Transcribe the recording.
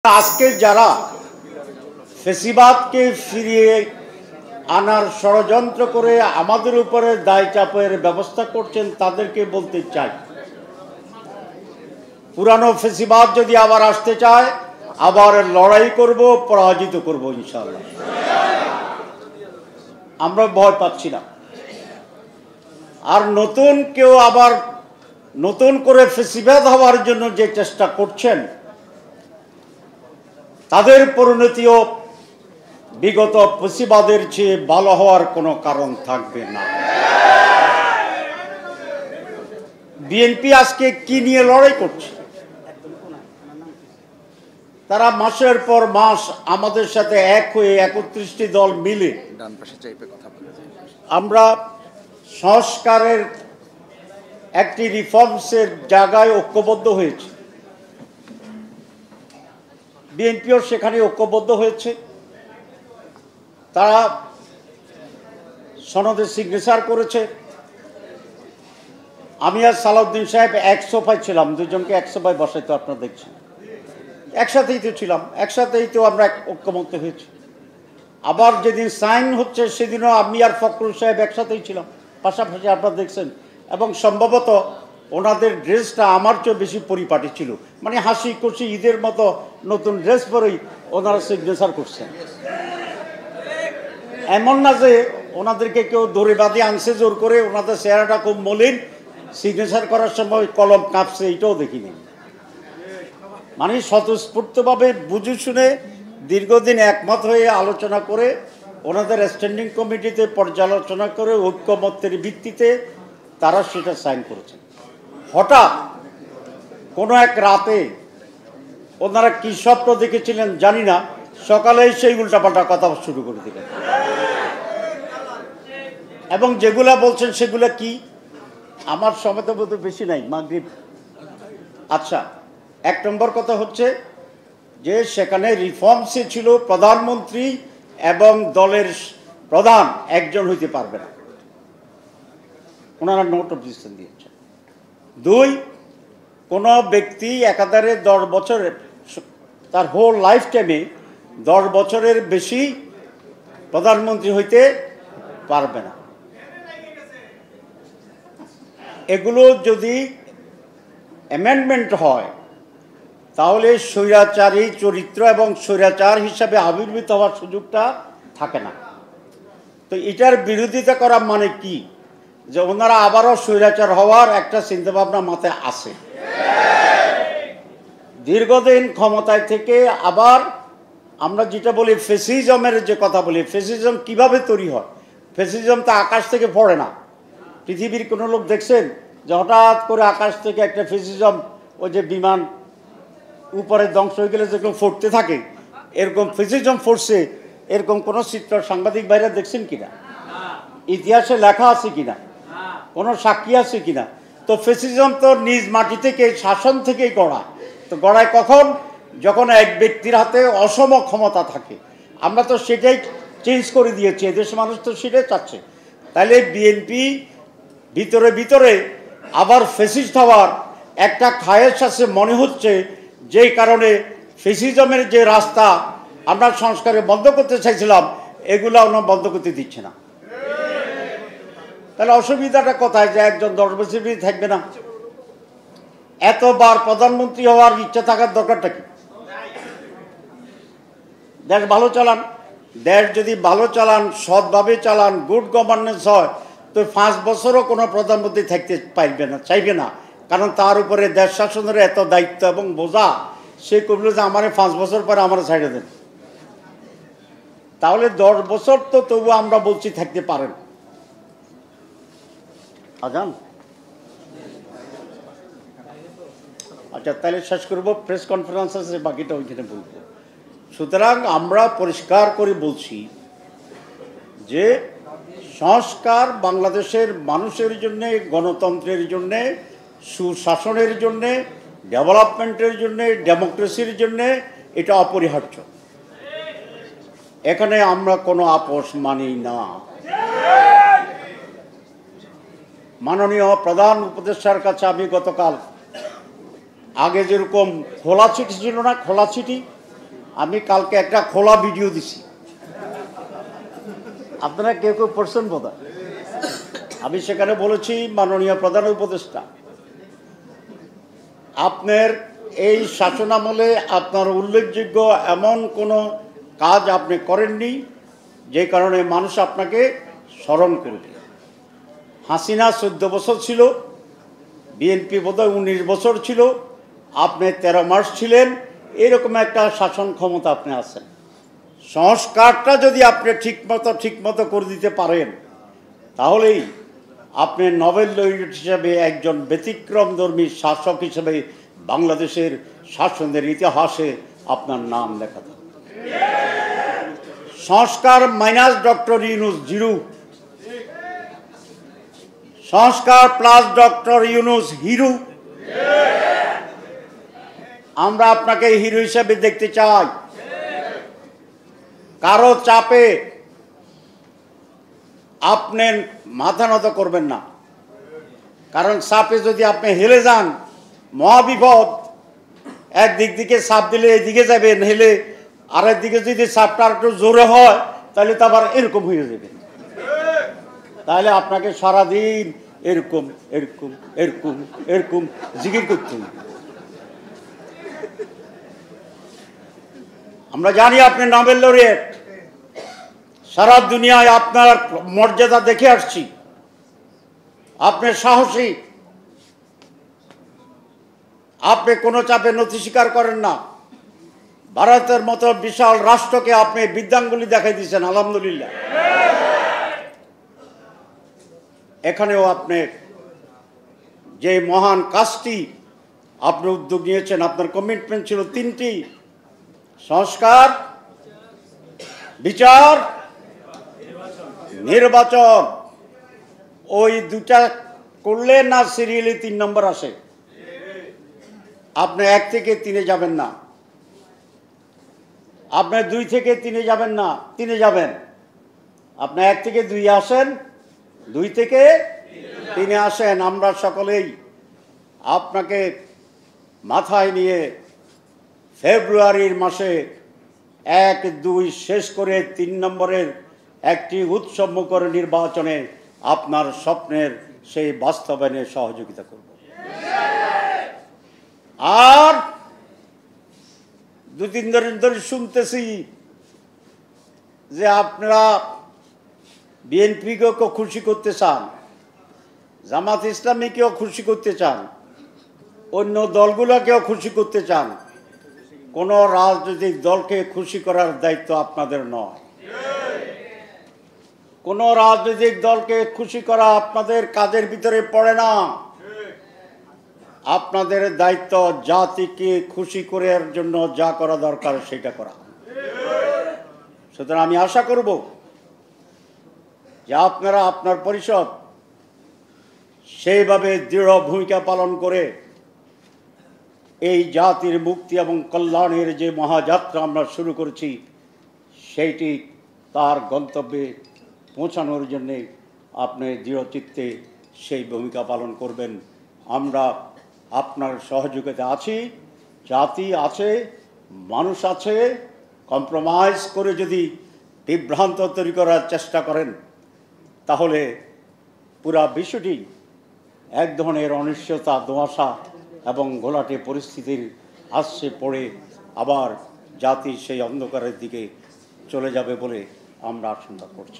আজকে যারা ফেসিবাদকে ফিরিয়ে আনার ষড়যন্ত্র করে আমাদের উপরে দায় চাপের ব্যবস্থা করছেন তাদেরকে বলতে চাই, পুরানো ফেসিবাদ যদি আবার আসতে চায় আবার লড়াই করব, পরাজিত করব ইনশাআল্লাহ। আমরা ভয় পাচ্ছি না। আর নতুন কেউ আবার নতুন করে ফেসিবাদ হওয়ার জন্য যে চেষ্টা করছেন তাদের পরিণতিও বিগত ফেসিবাদের চেয়ে ভালো হওয়ার কোনো কারণ থাকবে না। বিএনপি আজকে কি নিয়ে লড়াই করছে? তারা মাসের পর মাস আমাদের সাথে এক হয়ে 31টি দল মিলে আমরা সংস্কারের একটি রিফর্মসের জায়গায় ঐক্যবদ্ধ হয়েছে। বিএনপিও সেখানে ঐক্যবদ্ধ হয়েছে। তারা সনদে সিগনেচার করেছে। আমি আর সালাউদ্দিন সাহেব এক সোফায় ছিলাম, দুজনকে এক সোফায় বসাইতো, আপনারা দেখছেন। একসাথেই তো ছিলাম, একসাথেই তো আমরা ঐক্যমত্য হয়েছি। আবার যেদিন সাইন হচ্ছে সেদিনও আমি আর ফখরুল সাহেব একসাথেই ছিলাম, পাশাপাশি আপনারা দেখছেন। এবং সম্ভবত ওনাদের ড্রেসটা আমার চেয়ে বেশি পরিপাটি ছিল, মানে হাসি খুশি ঈদের মতো নতুন ড্রেস পরেই ওনারা সিগনেচার করছেন। এমন না যে ওনাদেরকে কেউ দড়ি বাঁধে আনছে জোর করে, ওনাদের চেহারাটা খুব মলিন, সিগনেচার করার সময় কলম কাঁপছে, এটাও দেখিনি। মানে স্বতঃস্ফূর্তভাবে বুঝে শুনে দীর্ঘদিন একমত হয়ে আলোচনা করে ওনাদের স্ট্যান্ডিং কমিটিতে পর্যালোচনা করে ঐক্যমত্যের ভিত্তিতে তারা সেটা সাইন করেছেন। হঠাৎ কোনো এক রাতে ওনারা কি স্বপ্ন দেখেছিলেন জানি না, সকালে সেই উল্টাপাল্টা কথা শুরু করে দিলেন। এবং যেগুলা বলছেন সেগুলা কি, আমার সময় তো বোধ বেশি নাই, মাগরিব। আচ্ছা, এক নম্বর কথা হচ্ছে যে সেখানে রিফর্মসে ছিল প্রধানমন্ত্রী এবং দলের প্রধান একজন হইতে পারবে না, ওনারা নোট অফ ডিসিশন দিয়েছেন। দুই, কোনো ব্যক্তি একাধারে 10 বছর, তার হোল লাইফ টাইমে 10 বছরের বেশি প্রধানমন্ত্রী হইতে পারবে না। এগুলো যদি অ্যামেন্ডমেন্ট হয় তাহলে স্বৈরাচারী চরিত্র এবং স্বৈরাচার হিসাবে আবির্ভূত হওয়ার সুযোগটা থাকে না। তো এটার বিরোধিতা করা মানে কি, যে ওনারা আবারও স্বৈরাচার হওয়ার একটা চিন্তাভাবনা মাথায় আসে। দীর্ঘদিন ক্ষমতায় থেকে আবার আমরা যেটা বলি ফেসিজমের যে কথা বলি, ফেসিজম কিভাবে তৈরি হয়? ফেসিজম তো আকাশ থেকে পড়ে না। পৃথিবীর কোনো লোক দেখছেন যে হঠাৎ করে আকাশ থেকে একটা ফেসিজম, ওই যে বিমান উপরে ধ্বংস হয়ে গেলে যেরকম ফুটতে থাকে, এরকম ফেসিজম ফুটছে, এরকম কোনো চিত্র সাংবাদিক ভাইরা দেখছেন কিনা? ইতিহাসে লেখা আছে কিনা? কোনো সাক্ষী আছে কিনা? তো ফেসিজম তো নিজ মাটি থেকে, শাসন থেকেই গড়া। তো গড়ায় কখন? যখন এক ব্যক্তির হাতে অসম ক্ষমতা থাকে। আমরা তো সেটাই চেঞ্জ করে দিয়েছি, এদেশের মানুষ তো সেটাই চাচ্ছে। তাহলে বিএনপি ভিতরে ভিতরে আবার ফেসিস্ট হওয়ার একটা খায়েশ আছে মনে হচ্ছে, যেই কারণে ফেসিজমের যে রাস্তা আমরা সংস্কারে বন্ধ করতে চাইছিলাম এগুলো আমরা বন্ধ করতে দিচ্ছে না। তাহলে অসুবিধাটা কোথায়, যে একজন 10 বছর থাকবে না? এতবার প্রধানমন্ত্রী হওয়ার ইচ্ছা থাকার দরকারটা কি? দেশ ভালো চালান। দেশ যদি ভালো চালান, সৎভাবে চালান, গুড গভর্নেন্স হয়, তো 5 বছরও কোনো প্রধানমন্ত্রী থাকতে পারবে না, চাইবে না। কারণ তার উপরে দেশ শাসনের এত দায়িত্ব এবং বোঝা, সে করল যে আমার 5 বছর পরে আমার ছাইড়ে দেন। তাহলে 10 বছর তো তবু আমরা বলছি থাকতে পারেন। আজান, আচ্ছা তাহলে শেষ করবো। প্রেস কনফারেন্স আছে, বাকিটা ওইখানে বলবো। সুতরাং আমরা পরিষ্কার করে বলছি যে সংস্কার বাংলাদেশের মানুষের জন্যে, গণতন্ত্রের জন্যে, সুশাসনের জন্যে, ডেভেলপমেন্টের জন্যে, ডেমোক্রেসির জন্যে এটা অপরিহার্য। এখানে আমরা কোনো আপোষ মানি না। মাননীয় প্রধান উপদেষ্টার কাছে আমি গতকাল, আগে যেরকম খোলা চিঠি ছিল না, খোলা চিঠি, আমি কালকে একটা খোলা ভিডিও দিছি, আপনারা কেউ কেউ পড়ছেন বোধহয়। আমি সেখানে বলেছি, মাননীয় প্রধান উপদেষ্টা, আপনার এই শাসনামলে আপনার উল্লেখযোগ্য এমন কোনো কাজ আপনি করেননি যে কারণে মানুষ আপনাকে স্মরণ করবে। হাসিনা 14 বছর ছিল, বিএনপি বোধহয় 19 বছর ছিল, আপনি 13 মাস ছিলেন। এরকম একটা শাসন ক্ষমতা আপনি আছেন। সংস্কারটা যদি আপনি ঠিকমতো করে দিতে পারেন, তাহলেই আপনি নোবেল লরিয়েট হিসেবে একজন ব্যতিক্রমধর্মী শাসক হিসেবে বাংলাদেশের শাসনের ইতিহাসে আপনার নাম লেখা থাকবে। সংস্কার মাইনাস ডক্টর ইউনূস জিরো, সংস্কার প্লাস ডক্টর ইউনূস হিরো। আমরা আপনাকে হিরো হিসেবে দেখতে চাই। কারো চাপে আপনি মাথা নত করবেন না, কারণ চাপে যদি আপনি হেলে যান মহাবিপদ। একদিক দিকে চাপ দিলে এদিকে যাবেন হেলে, আরেক দিকে যদি চাপটা একটু জোরে হয় তাহলে তো আবার এরকম হয়ে যাবে। তাহলে আপনাকে সারাদিন এরকম এরকম এরকম এরকম জিকির করতে হবে। আমরা জানি আপনি নোবেল লরিয়েট, সারা দুনিয়ায় আপনার মর্যাদা দেখে আসছি। আপনি সাহসী, আপনি কোনো চাপে নথি স্বীকার করেন না। ভারতের মতো বিশাল রাষ্ট্রকে আপনি বিদ্যাঙ্গুলি দেখাই দিয়েছেন, আলহামদুলিল্লাহ। এখানেও আপনি যে মহান কাজটি আপনি উদ্যোগ নিয়েছেন, আপনার কমিটমেন্ট ছিল 3টি: সংস্কার, বিচার, নির্বাচন। ওই দুটা করলে না সিরিয়ালি 3 নম্বর আসে। আপনি 1 থেকে 3-এ যাবেন না, আপনি 2 থেকে 3-এ যাবেন না, 3-এ যাবেন। আপনি 1 থেকে 2 আসেন, 2 থেকে 3-এ আসেন। আমরা সকলেই আপনাকে মাথায় নিয়ে ফেব্রুয়ারির মাসে 1-2 শেষ করে 3 নম্বরের একটি উৎসবমুখর নির্বাচনে আপনার স্বপ্নের সেই বাস্তবায়নে সহযোগিতা করব। আর 2-3 দিন ধরে শুনতেছি যে আপনারা বিএনপিকেও খুশি করতে চান, জামাত ইসলামীকেও খুশি করতে চান, অন্য দলগুলোকেও খুশি করতে চান। কোনো রাজনৈতিক দলকে খুশি করার দায়িত্ব আপনাদের নয়। কোনো রাজনৈতিক দলকে খুশি করা আপনাদের কাজের ভিতরে পড়ে না। আপনাদের দায়িত্ব জাতিকে খুশি করার জন্য যা করা দরকার সেটা করা। সুতরাং আমি আশা করব যে আপনারা আপনার পরিষদ সেইভাবে দৃঢ় ভূমিকা পালন করে এই জাতির মুক্তি এবং কল্যাণের যে মহাযাত্রা আমরা শুরু করেছি, সেইটি তার গন্তব্যে পৌঁছানোর জন্যে আপনি দৃঢ়চিত্তে সেই ভূমিকা পালন করবেন। আমরা আপনার সহযোগিতা আছি, জাতি আছে, মানুষ আছে। কম্প্রোমাইজ করে যদি বিভ্রান্ত তৈরি করার চেষ্টা করেন, তাহলে পুরা বিশ্বটি এক ধরনের অনিশ্চয়তা, ধোঁয়াশা এবং ঘোলাটে পরিস্থিতির আশ্রে পড়ে আবার জাতি সেই অন্ধকারের দিকে চলে যাবে বলে আমরা আশঙ্কা করছি।